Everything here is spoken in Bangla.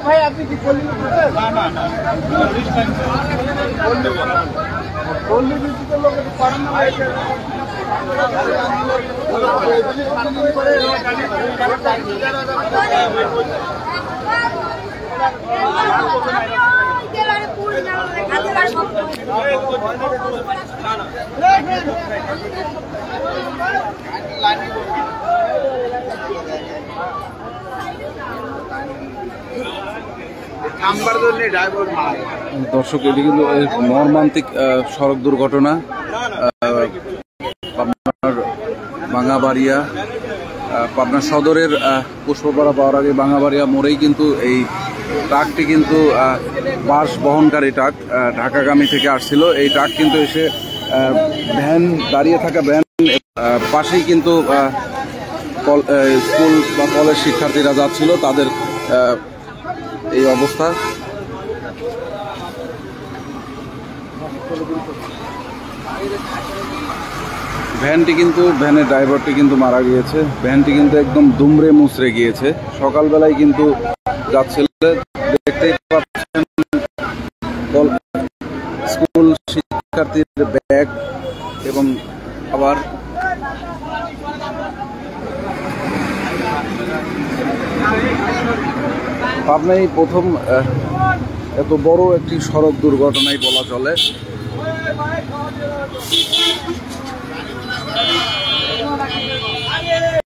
ভাই আপনি কি করলেন? না না না, দর্শক, এটি কিন্তু মর্মান্তিক সড়ক দুর্ঘটনা। পাবনার বাঙ্গাবাড়িয়া, পাবনা সদরের পুষ্পপাড়া পাওয়ার আগে বাঙ্গাবাড়িয়া মোড়েই কিন্তু এই ট্রাকটি কিন্তু বাস বহনকারী ট্রাক ঢাকাগামী থেকে আসছিল। এই ট্রাক কিন্তু এসে ভ্যান, দাঁড়িয়ে থাকা ভ্যান পাশেই কিন্তু স্কুল বা কলেজ শিক্ষার্থীরা যাচ্ছিল, তাদের এই অবস্থা। ভ্যানটি কিন্তু, ভ্যানের ড্রাইভারটি কিন্তু মারা গিয়েছে। ভ্যানটি কিন্তু একদম দুমড়ে মুচড়ে গিয়েছে। সকালবেলায় কিন্তু যাচ্ছিল, দেখতেই পাচ্ছেন স্কুল শিক্ষার্থীর ব্যাগ এবং আবার পাবনায় প্রথম এত বড় একটি সড়ক দুর্ঘটনাই বলা চলে।